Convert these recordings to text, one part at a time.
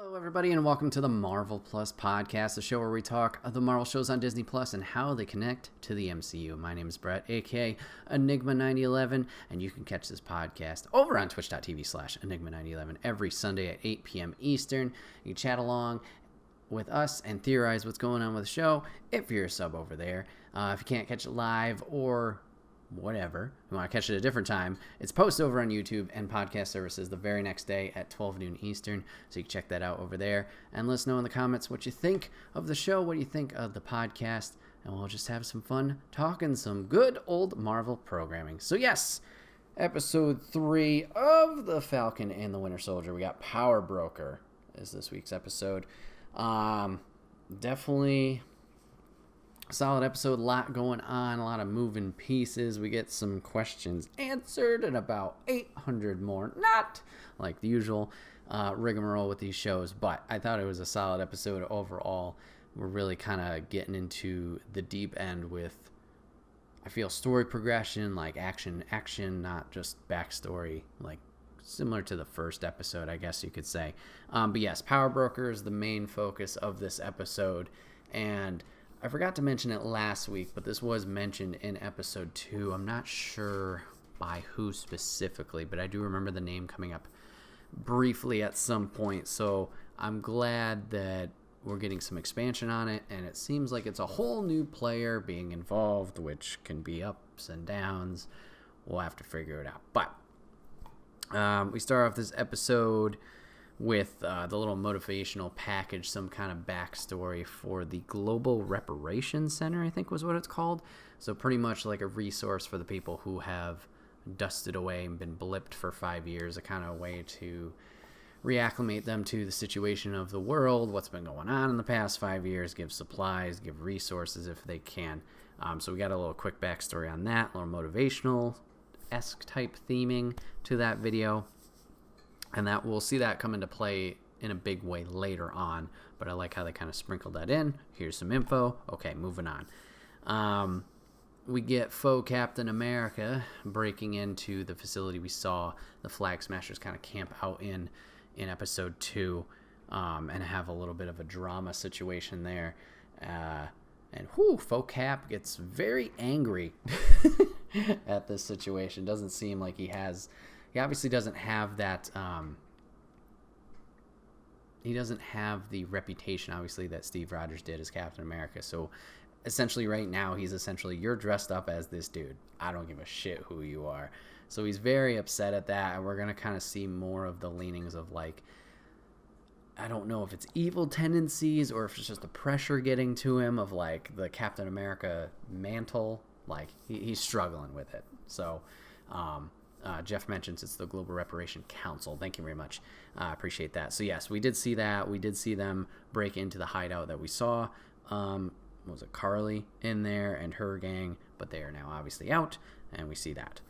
Hello, everybody, and welcome to the Marvel Plus podcast, the show where we talk the Marvel shows on Disney Plus and how they connect to the MCU. My name is Bret, aka Enigma9011, and you can catch this podcast over on twitch.tv/Enigma9011 every Sunday at 8 p.m. Eastern. You can chat along with us and theorize what's going on with the show if you're a sub over there. If you can't catch it live or whatever, you want to catch it at a different time, it's posted over on YouTube and podcast services the very next day at 12 noon Eastern, so you can check that out over there and let us know in the comments what you think of the show, what you think of the podcast, and we'll just have some fun talking some good old Marvel programming. So yes, episode 3 of the Falcon and the Winter Soldier. We got Power Broker is this week's episode. Definitely solid episode, a lot going on, a lot of moving pieces. We get some questions answered and about 800 more, not like the usual rigmarole with these shows, but I thought it was a solid episode overall. We're really kind of getting into the deep end with, I feel, story progression, like action, not just backstory, like similar to the first episode, I guess you could say. But yes, Power Broker is the main focus of this episode, and I forgot to mention it last week, but this was mentioned in episode 2. I'm not sure by who specifically, but I do remember the name coming up briefly at some point. So I'm glad that we're getting some expansion on it, and it seems like it's a whole new player being involved, which can be ups and downs. We'll have to figure it out. But we start off this episode with the little motivational package, some kind of backstory for the Global Reparations Center, I think was what it's called. So pretty much like a resource for the people who have dusted away and been blipped for 5 years, a kind of way to reacclimate them to the situation of the world, what's been going on in the past 5 years, give supplies, give resources if they can. So we got a little quick backstory on that, a little motivational-esque type theming to that video. And that we'll see that come into play in a big way later on. But I like how they kind of sprinkled that in. Here's some info. Okay, moving on. We get faux Captain America breaking into the facility we saw the Flag Smashers kind of camp out in episode 2, and have a little bit of a drama situation there. And faux Cap gets very angry at this situation. Doesn't seem like he obviously doesn't have that, he doesn't have the reputation, obviously, that Steve Rogers did as Captain America. So, essentially, right now, you're dressed up as this dude. I don't give a shit who you are. So, he's very upset at that, and we're going to kind of see more of the leanings of, like, I don't know if it's evil tendencies or if it's just the pressure getting to him of, like, the Captain America mantle. Like, he's struggling with it. So, Jeff mentions it's the Global Reparation Council. Thank you very much. I appreciate that. So, yes, we did see that. We did see them break into the hideout that we saw. Was it Carly in there and her gang? But they are now obviously out, and we see that.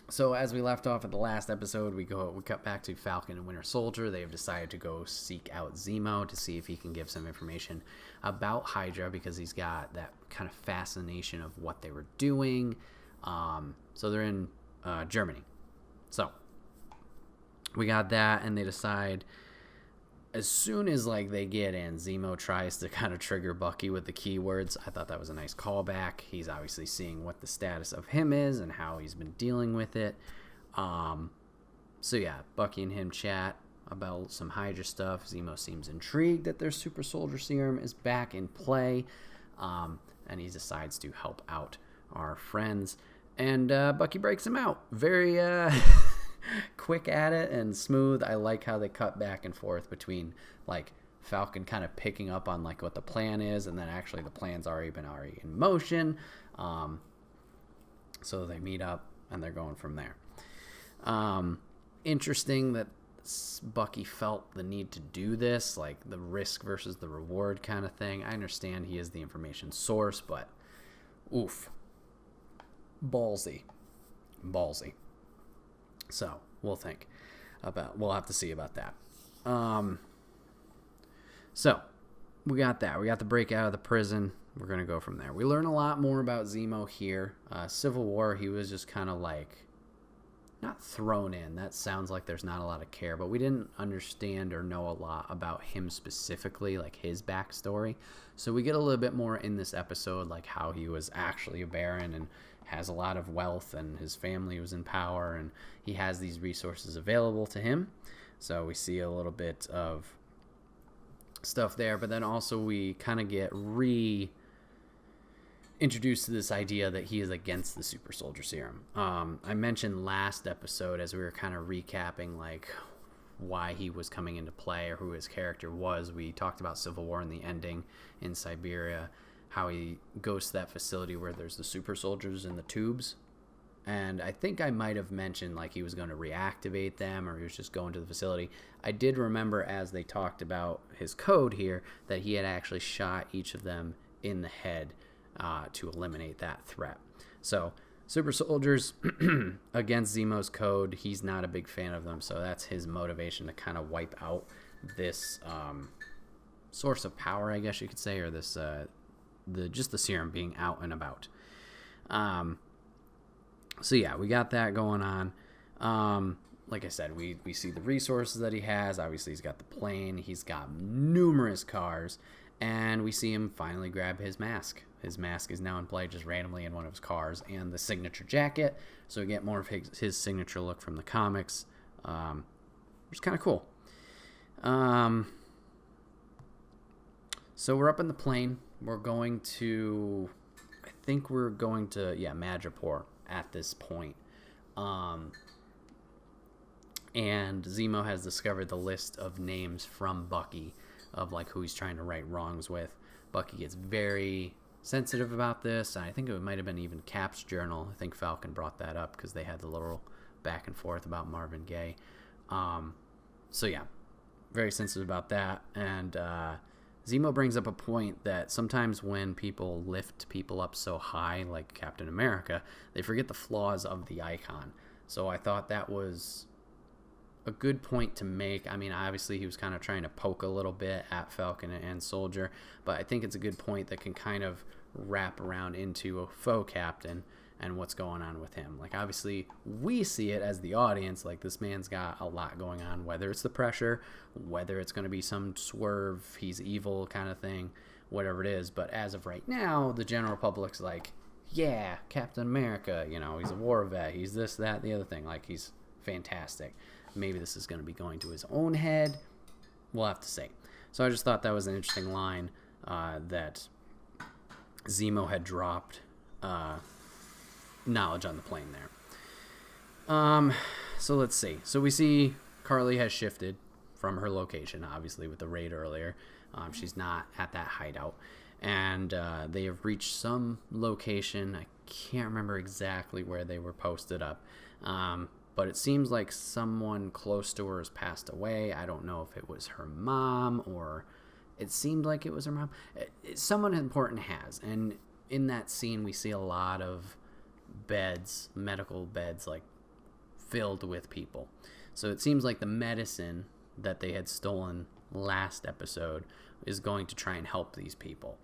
So, as we left off at the last episode, we cut back to Falcon and Winter Soldier. They have decided to go seek out Zemo to see if he can give some information about Hydra, because he's got that kind of fascination of what they were doing. So they're in Germany. So we got that, and they decide as soon as like they get in, Zemo tries to kind of trigger Bucky with the keywords. I thought that was a nice callback. He's obviously seeing what the status of him is and how he's been dealing with it. So yeah, Bucky and him chat about some Hydra stuff. Zemo seems intrigued that their super soldier serum is back in play, and he decides to help out our friends. And Bucky breaks him out. Very quick at it and smooth. I like how they cut back and forth between like Falcon kind of picking up on like what the plan is, and then actually the plan's already in motion. So they meet up and they're going from there. Interesting that Bucky felt the need to do this, like the risk versus the reward kind of thing. I understand he is the information source, but oof. Ballsy. So we'll have to see about that. So we got that. We got the break out of the prison. We're going to go from there. We learn a lot more about Zemo here. Civil War, he was just kind of like not thrown in. That sounds like there's not a lot of care, but we didn't understand or know a lot about him specifically, like his backstory. So we get a little bit more in this episode, like how he was actually a baron and has a lot of wealth, and his family was in power, and he has these resources available to him. So we see a little bit of stuff there, but then also we kind of get introduced to this idea that he is against the super soldier serum. I mentioned last episode, as we were kind of recapping like why he was coming into play or who his character was, we talked about Civil War and the ending in Siberia, how he goes to that facility where there's the super soldiers in the tubes. And I think I might have mentioned like he was going to reactivate them, or he was just going to the facility. I did remember, as they talked about his code here, that he had actually shot each of them in the head to eliminate that threat. So super soldiers against Zemo's code, he's not a big fan of them, so that's his motivation to kind of wipe out this source of power, I guess you could say, or this the serum being out and about. So yeah, we got that going on. Like I said, we see the resources that he has. Obviously, he's got the plane. He's got numerous cars. And we see him finally grab his mask. His mask is now in play just randomly in one of his cars. And the signature jacket. So we get more of his signature look from the comics. Which is kind of cool. So we're up in the plane. We're going to... I think we're going to... Yeah, Madripoor at this point. And Zemo has discovered the list of names from Bucky of like who he's trying to right wrongs with. Bucky gets very sensitive about this, and I think it might have been even Cap's journal. I think Falcon brought that up because they had the little back and forth about Marvin Gaye. So yeah, very sensitive about that. And Zemo brings up a point that sometimes when people lift people up so high, like Captain America, they forget the flaws of the icon. So I thought that was a good point to make. I mean, obviously he was kind of trying to poke a little bit at Falcon and Soldier, but I think it's a good point that can kind of wrap around into a faux captain and what's going on with him. Like, obviously we see it as the audience, like this man's got a lot going on, whether it's the pressure, whether it's going to be some swerve, he's evil kind of thing, whatever it is. But as of right now, the general public's like, yeah, Captain America, you know, he's a war vet, he's this, that, the other thing, like he's fantastic. Maybe this is going to be going to his own head. We'll have to see. So I just thought that was an interesting line that Zemo had dropped knowledge on the plane there. So let's see. So we see Carly has shifted from her location, obviously, with the raid earlier. She's not at that hideout. And they have reached some location. I can't remember exactly where they were posted up. But it seems like someone close to her has passed away. I don't know if it was her mom, or it seemed like it was her mom. Someone important has. And in that scene, we see a lot of beds, medical beds, like filled with people. So it seems like the medicine that they had stolen last episode is going to try and help these people.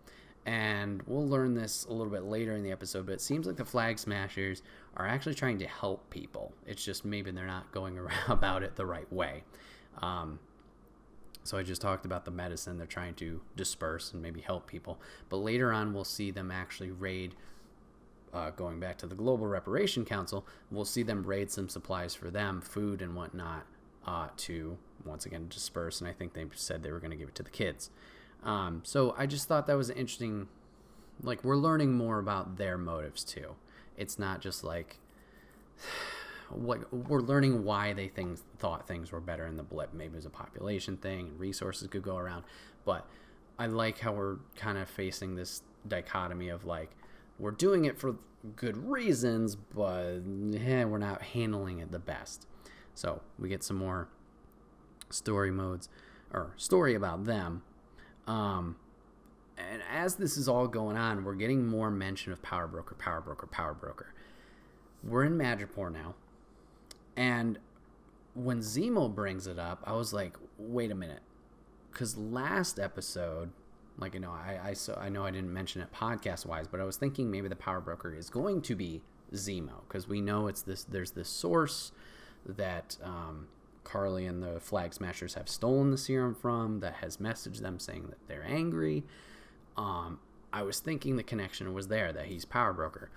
And we'll learn this a little bit later in the episode, but it seems like the Flag Smashers are actually trying to help people. It's just maybe they're not going about it the right way. So I just talked about the medicine. They're trying to disperse and maybe help people. But later on, we'll see them actually raid, going back to the Global Reparation Council, we'll see them raid some supplies for them, food and whatnot, to, once again, disperse. And I think they said they were going to give it to the kids. So I just thought that was interesting. Like, we're learning more about their motives too. It's not just like what we're learning why they thought things were better in the blip. Maybe it was a population thing and resources could go around. But I like how we're kind of facing this dichotomy of like, we're doing it for good reasons, but we're not handling it the best. So we get some more story modes or story about them. And as this is all going on, we're getting more mention of Power Broker. We're in Madripoor now. And when Zemo brings it up, I was like, wait a minute. Because last episode, like, you know, I know I didn't mention it podcast-wise, but I was thinking maybe the Power Broker is going to be Zemo, because we know there's this source that Carly and the Flag Smashers have stolen the serum from, that has messaged them saying that they're angry. I was thinking the connection was there, that he's Power Broker.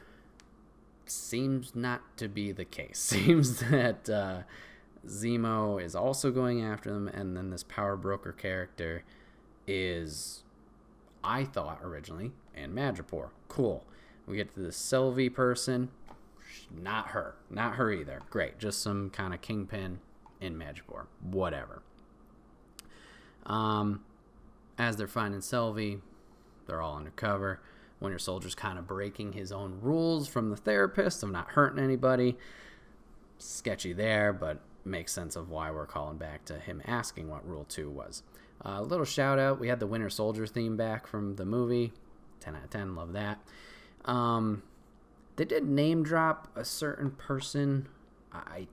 Seems not to be the case. Seems that Zemo is also going after them, and then this Power Broker character is, I thought originally, in Madripoor. Cool. We get to the Sylvie person. Not her. Not her either. Great. Just some kind of kingpin in Madripoor. Whatever. As they're finding Sylvie, they're all undercover. Winter Soldier's kind of breaking his own rules from the therapist of not hurting anybody. Sketchy there, but makes sense of why we're calling back to him asking what Rule 2 was. A little shout out. We had the Winter Soldier theme back from the movie. 10 out of 10. Love that. They did name drop a certain person. I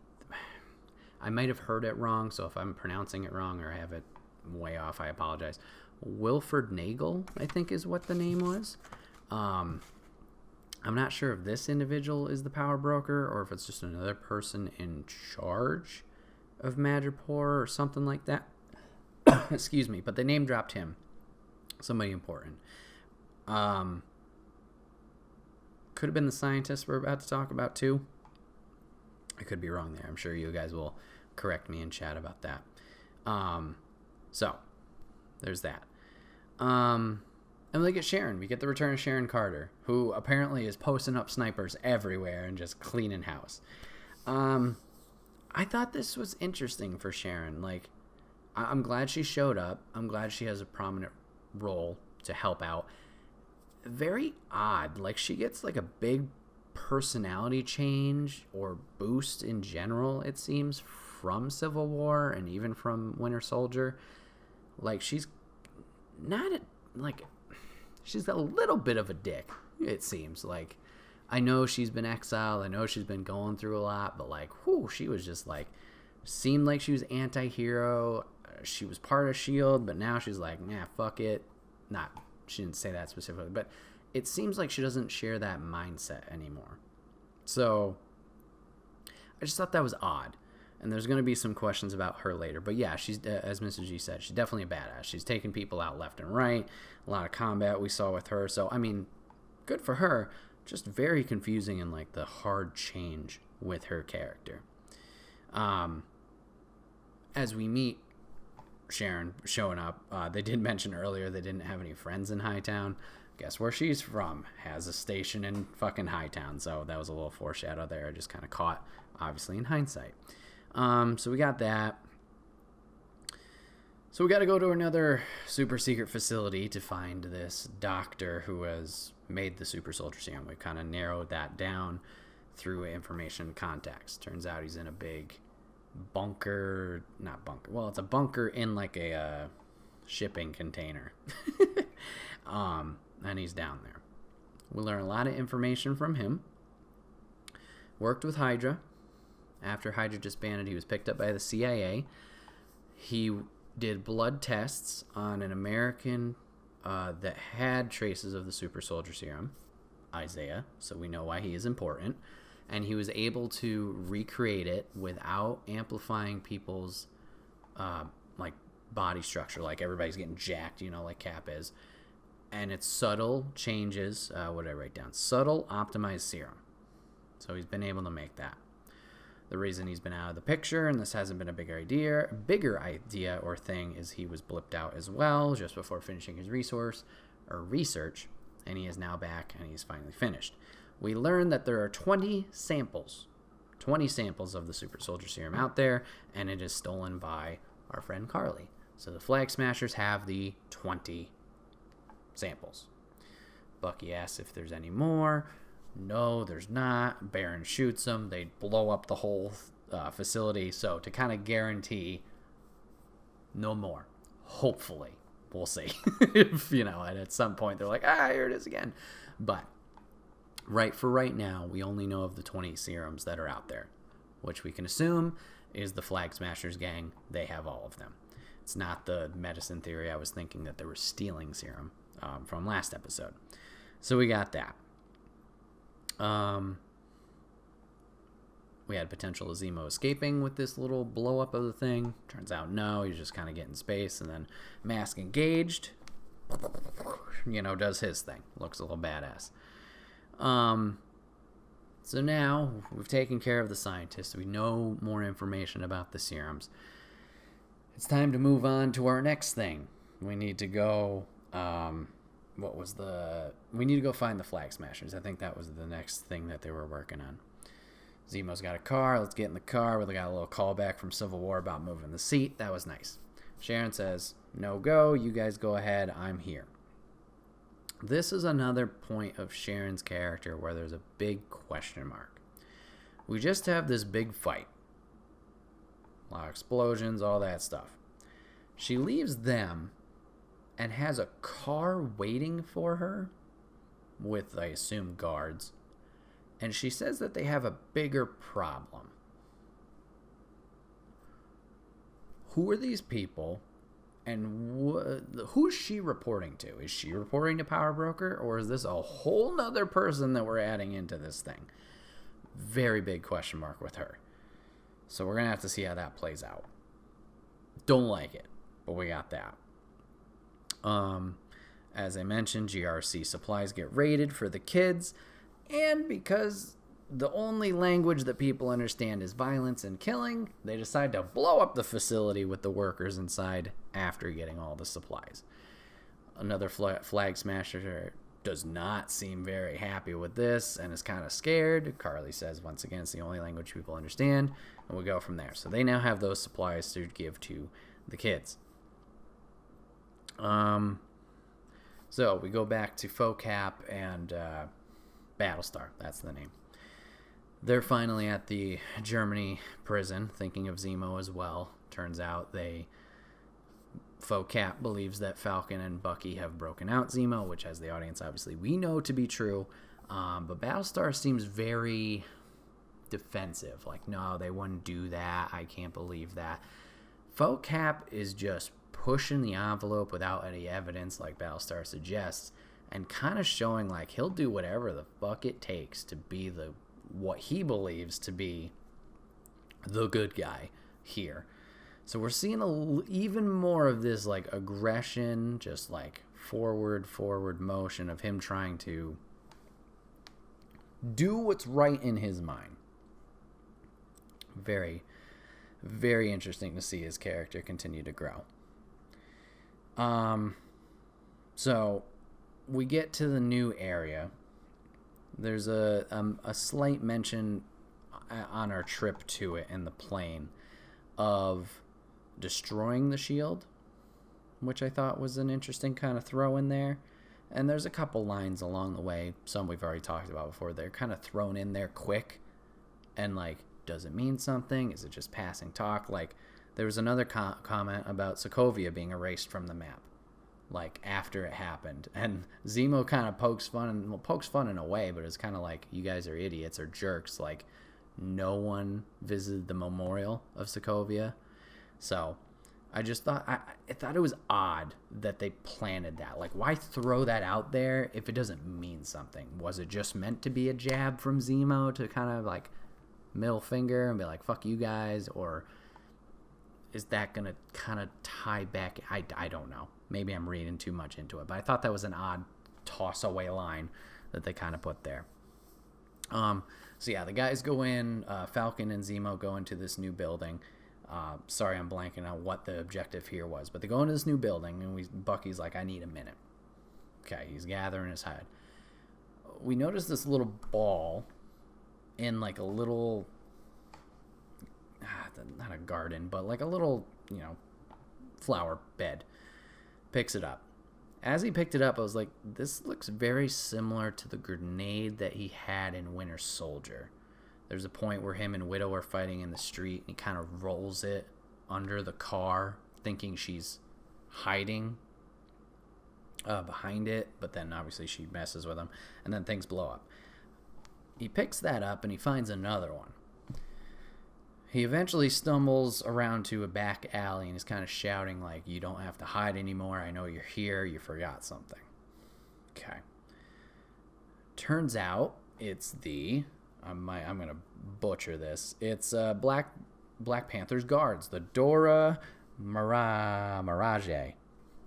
might have heard it wrong, so if I'm pronouncing it wrong or I have it way off, I apologize. Wilford Nagel, I think is what the name was. I'm not sure if this individual is the Power Broker or if it's just another person in charge of Madripoor or something like that. Excuse me, but they name dropped him. Somebody important. Could have been the scientist we're about to talk about too. I could be wrong there. I'm sure you guys will correct me in chat about that. So there's that. And we get Sharon. We get the return of Sharon Carter, who apparently is posting up snipers everywhere and just cleaning house. I thought this was interesting for Sharon. Like, I'm glad she showed up. I'm glad she has a prominent role to help out. Very odd. Like, she gets like a big personality change or boost in general, it seems, from Civil War and even from Winter Soldier. Like, she's not she's a little bit of a dick, it seems. Like, I know she's been exiled, I know she's been going through a lot, but like, whew, she was just like, seemed like she was anti-hero. She was part of SHIELD, but now she's like, nah, fuck it. She didn't say that specifically, but it seems like she doesn't share that mindset anymore. So I just thought that was odd. And there's going to be some questions about her later. But yeah, she's, as Mrs. G said, she's definitely a badass. She's taking people out left and right. A lot of combat we saw with her. So, I mean, good for her. Just very confusing and like the hard change with her character. As we meet Sharon showing up, they did mention earlier they didn't have any friends in Hightown. Guess where she's from? Has a station in fucking Hightown. So that was a little foreshadow there. I just kind of caught, obviously, in hindsight. So we got that. So we got to go to another super secret facility to find this doctor who has made the super soldier serum. We kind of narrowed that down through information contacts. Turns out he's in a big bunker, not bunker. Well, it's a bunker in like a shipping container. And he's down there. We learn a lot of information from him. Worked with Hydra. After Hydra disbanded, he was picked up by the CIA. He did blood tests on an American that had traces of the super soldier serum, Isaiah, so we know why he is important. And he was able to recreate it without amplifying people's like body structure, like everybody's getting jacked, like Cap is. And it's subtle changes. What did I write down? Subtle optimized serum. So he's been able to make that. The reason he's been out of the picture, and this hasn't been a bigger idea or thing, is he was blipped out as well just before finishing his research, and he is now back and he's finally finished. We learned that there are 20 samples of the super soldier serum out there, and it is stolen by our friend Carly. So the Flag Smashers have the 20 samples. Bucky asks if there's any more. No, there's not. Baron shoots them. They blow up the whole facility. So to kind of guarantee no more, hopefully, we'll see. If, and at some point they're like, here it is again. But right now, we only know of the 20 serums that are out there, which we can assume is the Flag Smashers gang. They have all of them. It's not the medicine theory I was thinking that they were stealing serum from last episode. So we got that. we had potential of Zemo escaping with this little blow up of the thing. Turns out no, he's just kind of getting space, and then Mask engaged, does his thing. Looks a little badass. So now we've taken care of the scientists. We know more information about the serums. It's time to move on to our next thing. We need to go, we need to go find the Flag Smashers. I think that was the next thing that they were working on. Zemo's got a car. Let's get in the car. We got a little callback from Civil War about moving the seat. That was nice. Sharon says, no go. You guys go ahead. I'm here. This is another point of Sharon's character where there's a big question mark. We just have this big fight. A lot of explosions, all that stuff. She leaves them and has a car waiting for her with, I assume, guards. And she says that they have a bigger problem. Who are these people? And who's she reporting to? Is she reporting to Power Broker, or is this a whole nother person that we're adding into this thing? Very big question mark with her. So we're going to have to see how that plays out. Don't like it, but we got that. As I mentioned, GRC supplies get raided for the kids, and because the only language that people understand is violence and killing, they decide to blow up the facility with the workers inside after getting all the supplies. Another Flag Smasher does not seem very happy with this and is kind of scared. Carly says, once again, it's the only language people understand, and we go from there. So they now have those supplies to give to the kids. So we go back to FOCAP and Battlestar. That's the name. They're finally at the Germany prison, thinking of Zemo as well. Turns out FOCAP believes that Falcon and Bucky have broken out Zemo, which as the audience obviously we know to be true. But Battlestar seems very defensive. Like, no, they wouldn't do that. I can't believe that. FOCAP is just pushing the envelope without any evidence, like Battlestar suggests, and kind of showing like he'll do whatever the fuck it takes to be what he believes to be the good guy here. So we're seeing even more of this like aggression, just like forward motion of him trying to do what's right in his mind. Very, very interesting to see his character continue to grow. So we get to the new area. There's a slight mention on our trip to it in the plane of destroying the shield, which I thought was an interesting kind of throw in there. And there's a couple lines along the way, some we've already talked about before, they're kind of thrown in there quick. And like, does it mean something? Is it just passing talk? Like, there was another comment about Sokovia being erased from the map, like after it happened, and Zemo kind of pokes fun in a way, but it's kind of like, you guys are idiots or jerks, like no one visited the memorial of Sokovia. So I just thought I thought it was odd that they planted that. Like, why throw that out there if it doesn't mean something? Was it just meant to be a jab from Zemo to kind of like middle finger and be like, fuck you guys? Or is that going to kind of tie back? I don't know. Maybe I'm reading too much into it, but I thought that was an odd toss away line that they kind of put there. So yeah, the guys go in, Falcon and Zemo go into this new building. Sorry, I'm blanking on what the objective here was, but they go into this new building, and Bucky's like, I need a minute. Okay, he's gathering his head. We notice this little ball in like a little, not a garden, but like a little, flower bed. Picks it up. As he picked it up, I was like, this looks very similar to the grenade that he had in Winter Soldier. There's a point where him and Widow are fighting in the street, and he kind of rolls it under the car, thinking she's hiding behind it, but then obviously she messes with him, and then things blow up. He picks that up, and he finds another one. He eventually stumbles around to a back alley and is kind of shouting like, you don't have to hide anymore. I know you're here. You forgot something. Okay. Turns out it's the I'm gonna butcher this. It's Black Panther's guards, the Dora Milaje.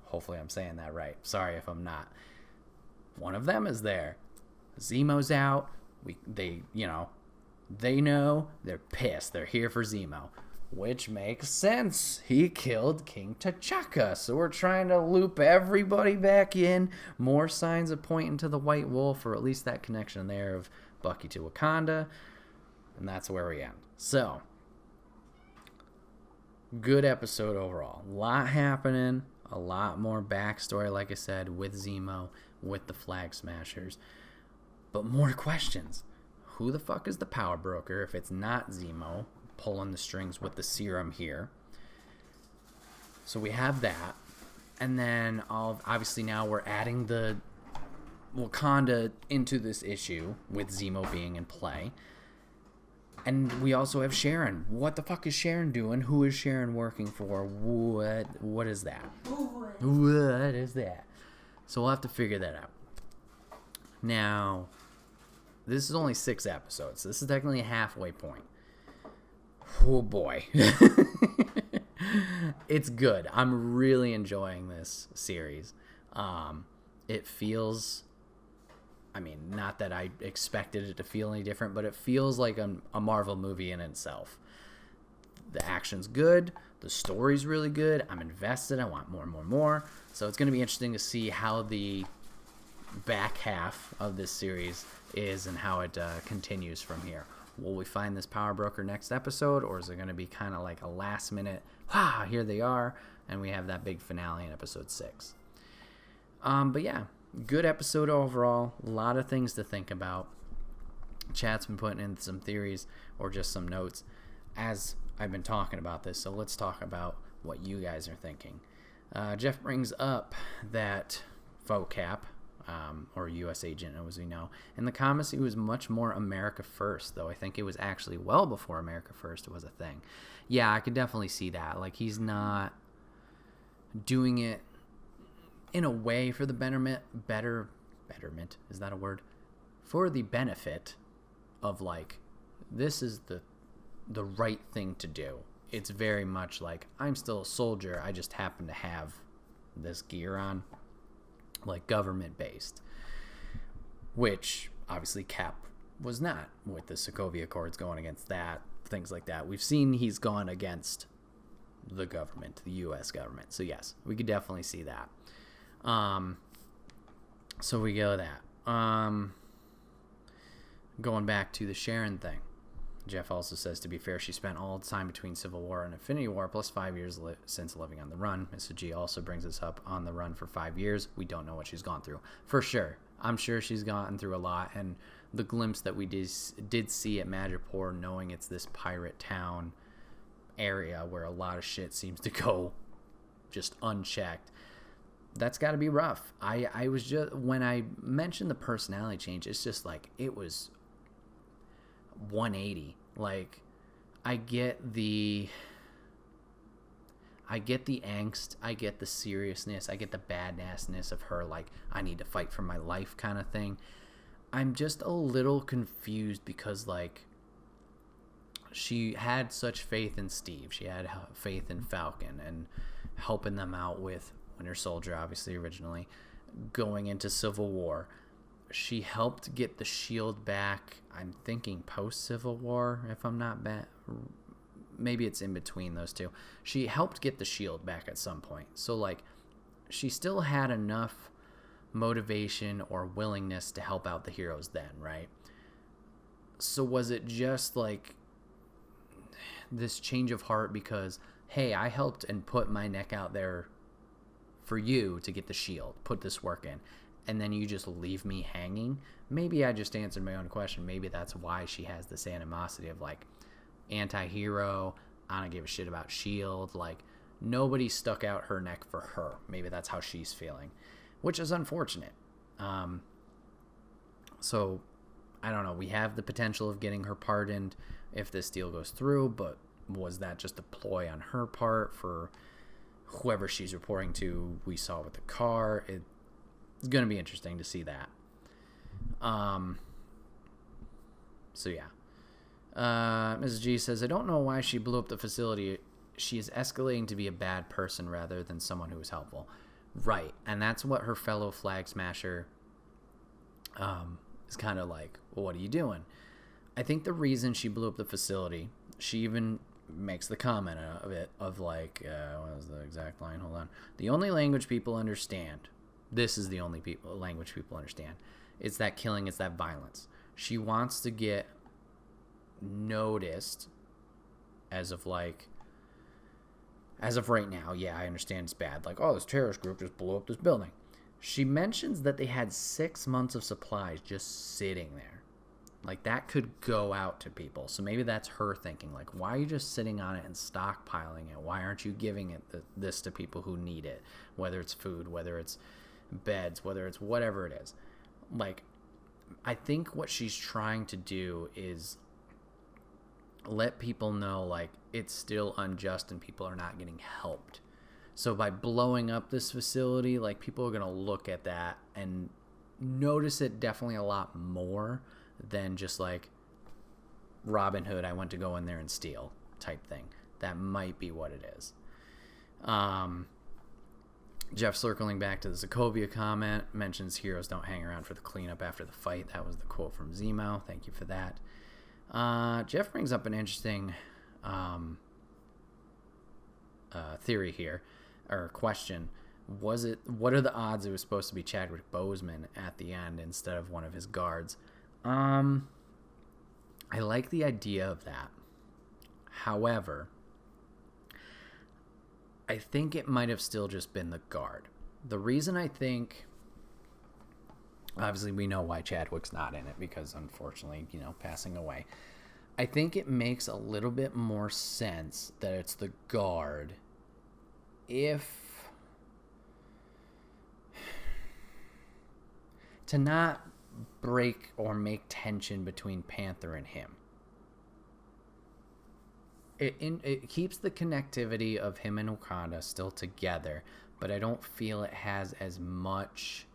Hopefully I'm saying that right. Sorry if I'm not. One of them is there. Zemo's out. They know, they're pissed. They're here for Zemo, which makes sense. He killed King T'Chaka, so we're trying to loop everybody back in. More signs of pointing to the White Wolf, or at least that connection there of Bucky to Wakanda, and that's where we end. So, good episode overall. A lot happening, a lot more backstory, like I said, with Zemo, with the Flag Smashers, but more questions. Who the fuck is the power broker if it's not Zemo pulling the strings with the serum here? So we have that, and then obviously now we're adding the Wakanda into this issue with Zemo being in play. And we also have Sharon. What the fuck is Sharon doing? Who is Sharon working for? What is that? What is that? So we'll have to figure that out. Now, this is only 6 episodes. So this is technically a halfway point. Oh boy. It's good. I'm really enjoying this series. It feels, I mean, not that I expected it to feel any different, but it feels like a Marvel movie in itself. The action's good. The story's really good. I'm invested. I want more. So it's going to be interesting to see how the back half of this series is and how it continues from here. Will we find this power broker next episode, or is it going to be kind of like a last minute, here they are, and we have that big finale in episode 6? But yeah, good episode overall. A lot of things to think about. Chat's been putting in some theories or just some notes as I've been talking about this, so let's talk about what you guys are thinking. Jeff brings up that FOCAP, or U.S. agent, as we know. In the comics, he was much more America First, though I think it was actually well before America First was a thing. Yeah, I could definitely see that. Like, he's not doing it in a way for the betterment, is that a word? For the benefit of, like, this is the right thing to do. It's very much like, I'm still a soldier, I just happen to have this gear on. Like, government-based, which obviously Cap was not, with the Sokovia Accords going against that, things like that. We've seen he's gone against the government, the U.S. government. So yes, we could definitely see that. So we go that. Going back to the Sharon thing, Jeff also says, to be fair, she spent all the time between Civil War and Infinity War, plus 5 years since living on the run. Mr. G also brings us up on the run for 5 years. We don't know what she's gone through. For sure. I'm sure she's gotten through a lot, and the glimpse that we did see at Madripoor, knowing it's this pirate town area where a lot of shit seems to go just unchecked, that's got to be rough. I was just, when I mentioned the personality change, it's just like, it was 180. Like, I get the angst, I get the seriousness, I get the badassness of her, like, I need to fight for my life kind of thing. I'm just a little confused because, like, she had such faith in Steve, she had faith in Falcon and helping them out with Winter Soldier, obviously, originally going into Civil War. She helped get the shield back, I'm thinking post-Civil War, if I'm not bad. Maybe it's in between those two. She helped get the shield back at some point. So, like, she still had enough motivation or willingness to help out the heroes then, right? So was it just, like, this change of heart because, hey, I helped and put my neck out there for you to get the shield, put this work in, and then you just leave me hanging? Maybe I just answered my own question. Maybe that's why she has this animosity of, like, anti-hero, I don't give a shit about S.H.I.E.L.D., like, nobody stuck out her neck for her. Maybe that's how she's feeling, which is unfortunate. So, I don't know. We have the potential of getting her pardoned if this deal goes through, but was that just a ploy on her part for whoever she's reporting to? We saw with the car. It's going to be interesting to see that. So yeah. Mrs. G says, I don't know why she blew up the facility. She is escalating to be a bad person rather than someone who is helpful. Right. And that's what her fellow flag smasher is kind of like, well, what are you doing? I think the reason she blew up the facility, she even makes the comment of it, of like, what was the exact line? Hold on. The only language people understand, this is the only language people understand, it's that killing, it's that violence. She wants to get noticed as of right now. Yeah, I understand it's bad. Like, oh, this terrorist group just blew up this building. She mentions that they had 6 months of supplies just sitting there. Like, that could go out to people. So maybe that's her thinking. Like, why are you just sitting on it and stockpiling it? Why aren't you giving it this to people who need it? Whether it's food, whether it's beds, whether it's whatever it is. Like, I think what she's trying to do is let people know, like, it's still unjust and people are not getting helped. So by blowing up this facility, like, people are going to look at that and notice it definitely a lot more than just like Robin Hood, I went to go in there and steal type thing. That might be what it is. Jeff, circling back to the Sokovia comment, mentions heroes don't hang around for the cleanup after the fight. That was the quote from Zemo. Thank you for that. Jeff brings up an interesting theory here, or question. What are the odds it was supposed to be Chadwick Boseman at the end instead of one of his guards? I like the idea of that. However, I think it might have still just been the guard. The reason I think, obviously we know why Chadwick's not in it because unfortunately, passing away. I think it makes a little bit more sense that it's the guard to not break or make tension between Panther and him. It keeps the connectivity of him and Wakanda still together, but I don't feel it has as much,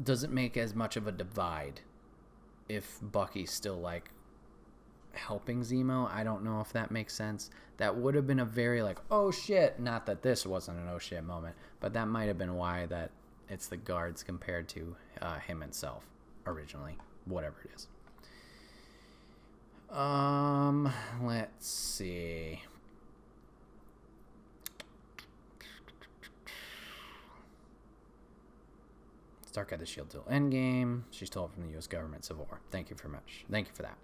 doesn't make as much of a divide if Bucky's still like helping Zemo. I don't know if that makes sense. That would have been a very like, oh shit, not that this wasn't an oh shit moment, but that might have been why that it's the guards compared to him himself originally, whatever it is. Let's see. Stark had the shield till Endgame. She stole it from the U.S. government Civil War. Thank you very much. Thank you for that.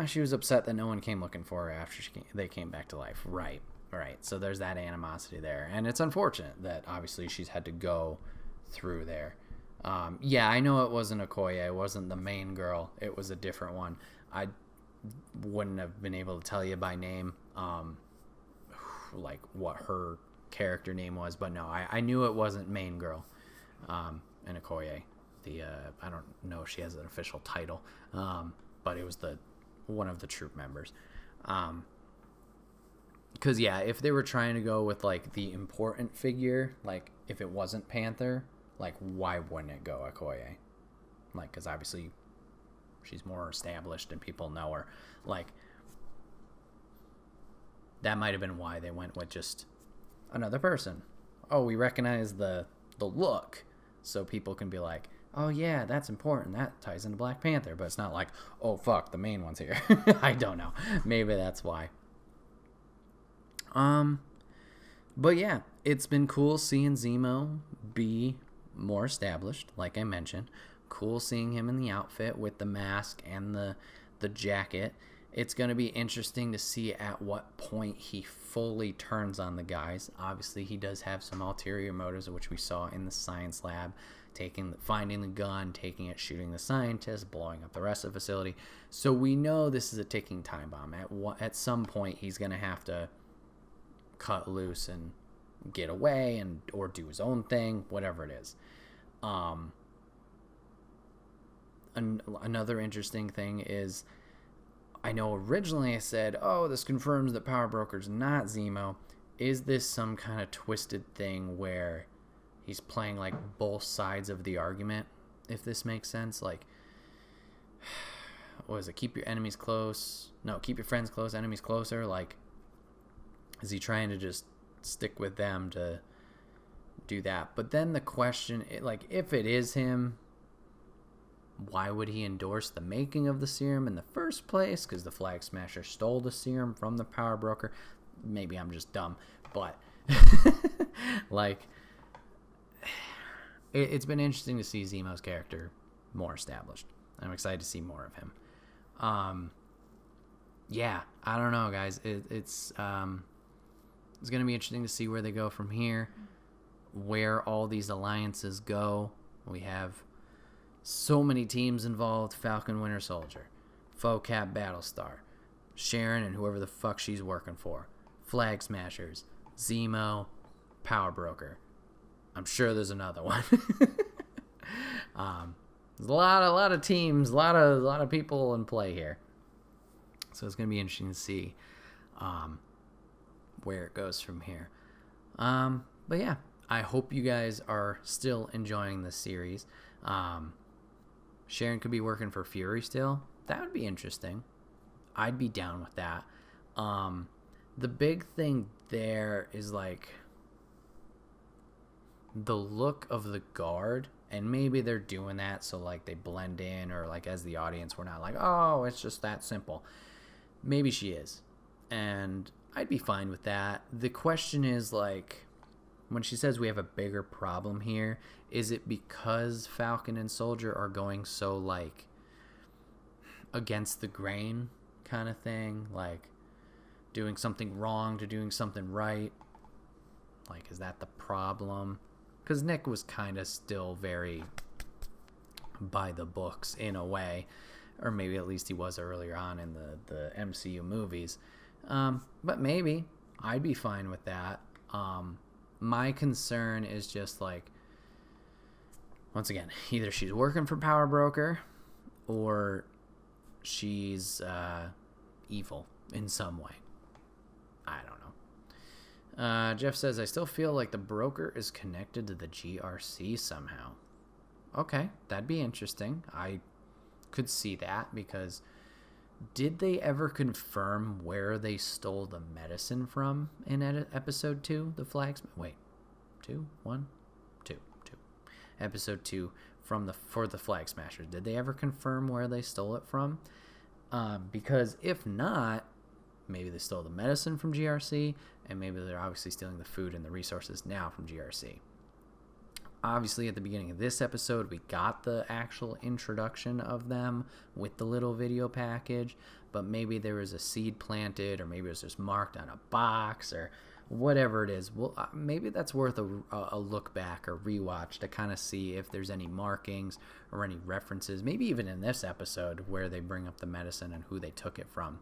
She was upset that no one came looking for her after they came back to life. Right. So there's that animosity there. And it's unfortunate that obviously she's had to go through there. Yeah, I know it wasn't Okoye. It wasn't the main girl. It was a different one. I wouldn't have been able to tell you by name, like what her character name was. But no, I knew it wasn't main girl in Okoye. I don't know if she has an official title, but it was one of the troop members. Because, yeah, if they were trying to go with, like, the important figure, like, if it wasn't Panther, like, why wouldn't it go Okoye? Like, because obviously she's more established and people know her. Like, that might have been why they went with just another person. Oh, we recognize the look, so people can be like, oh, yeah, that's important. That ties into Black Panther. But it's not like, oh, fuck, the main one's here. I don't know. Maybe that's why. But yeah, it's been cool seeing Zemo be more established, like I mentioned. Cool seeing him in the outfit with the mask and the jacket. It's going to be interesting to see at what point he fully turns on the guys. Obviously, he does have some ulterior motives, which we saw in the science lab, finding the gun, taking it, shooting the scientist, blowing up the rest of the facility. So we know this is a ticking time bomb. At some point, he's going to have to cut loose and get away or do his own thing, whatever it is. Another interesting thing is, I know originally I said, oh, this confirms that Power Broker's not Zemo. Is this some kind of twisted thing where he's playing like both sides of the argument? if this makes sense. Like, what is it? Keep your enemies close. No, keep your friends close, enemies closer. Like, is he trying to just stick with them to do that? But then the question, like, if it is him, why would he endorse the making of the serum in the first place? Because the Flag Smasher stole the serum from the power broker. Maybe I'm just dumb, but like, it's been interesting to see Zemo's character more established. I'm excited to see more of him. Yeah, I don't know, guys. It's going to be interesting to see where they go from here, where all these alliances go. We have so many teams involved: Falcon, Winter Soldier, FoCap, Battlestar, Sharon, and whoever the fuck she's working for, Flag Smashers, Zemo, Power Broker. I'm sure there's another one. There's a lot of teams, a lot of people in play here. So it's going to be interesting to see where it goes from here. But yeah, I hope you guys are still enjoying this series. Sharon could be working for Fury still. That would be interesting. I'd be down with that. The big thing there is like the look of the Guard, and maybe they're doing that so like they blend in, or like as the audience we're not like, oh, it's just that simple. Maybe she is, and I'd be fine with that. The question is, like, when she says we have a bigger problem here, is it because Falcon and Soldier are going so like against the grain kind of thing, like doing something wrong to doing something right? Like, is that the problem? Because Nick was kind of still very by the books in a way, or maybe at least he was earlier on in the MCU movies. But maybe I'd be fine with that. My concern is just like, once again, either she's working for Power Broker or she's evil in some way. I don't know. Jeff says, I still feel like the broker is connected to the GRC somehow. Okay, that'd be interesting. I could see that, because did they ever confirm where they stole the medicine from in episode 2, the Flags? Wait, 2? 1? 2. Episode 2 for the Flag Smashers. Did they ever confirm where they stole it from? Because if not, maybe they stole the medicine from GRC, and maybe they're obviously stealing the food and the resources now from GRC. Obviously, at the beginning of this episode, we got the actual introduction of them with the little video package, but maybe there was a seed planted, or maybe it was just marked on a box, or whatever it is. Well, maybe that's worth a look back or rewatch to kind of see if there's any markings or any references, maybe even in this episode where they bring up the medicine and who they took it from.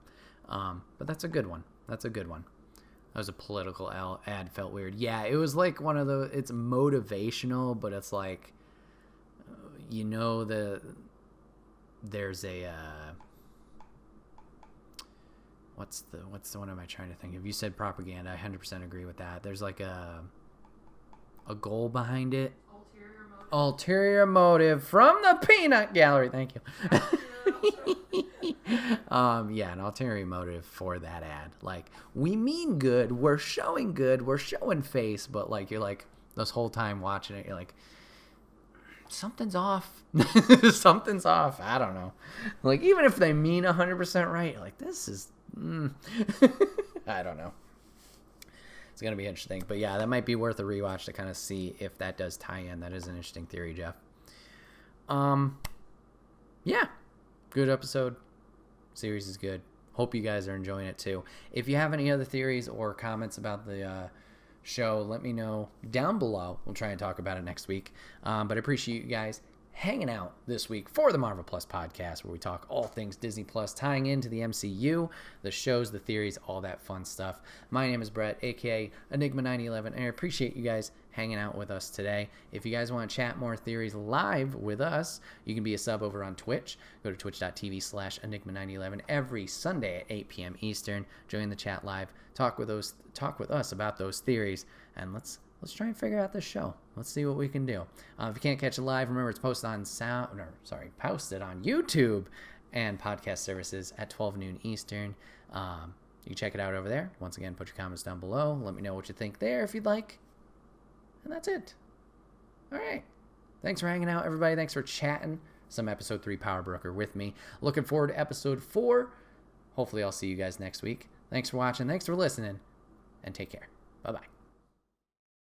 But that's a good one. That was a political ad. Felt weird. Yeah, it was like one of those, it's motivational, but it's like, there's a, what's the one am I trying to think of? You said propaganda. I 100% agree with that. There's like a goal behind it. Ulterior motive from the peanut gallery. Thank you. Yeah, an ulterior motive for that ad. Like, we mean good, we're showing face, but like, you're like, this whole time watching it, you're like, something's off. Something's off. I don't know. Like, even if they mean 100% right, you're like, this is I don't know. It's gonna be interesting. But yeah, that might be worth a rewatch to kind of see if that does tie in. That is an interesting theory, Jeff. Yeah, good episode. Series is good. Hope you guys are enjoying it too. If you have any other theories or comments about the show, let me know down below. We'll try and talk about it next week. But I appreciate you guys hanging out this week for the Marvel Plus podcast, where we talk all things Disney Plus tying into the MCU, the shows, the theories, all that fun stuff. My name is Bret, aka Enigma9011, and I appreciate you guys hanging out with us today. If you guys want to chat more theories live with us, you can be a sub over on Twitch. Go to twitch.tv/Enigma9011 every Sunday at 8 p.m. Eastern. Join the chat live. Talk with us about those theories, and let's let's try and figure out this show. Let's see what we can do. If you can't catch it live, remember it's posted on YouTube and podcast services at 12 noon Eastern. You can check it out over there. Once again, put your comments down below. Let me know what you think there if you'd like. And that's it. All right. Thanks for hanging out, everybody. Thanks for chatting some episode 3 Power Broker with me. Looking forward to episode 4. Hopefully I'll see you guys next week. Thanks for watching. Thanks for listening. And take care. Bye-bye.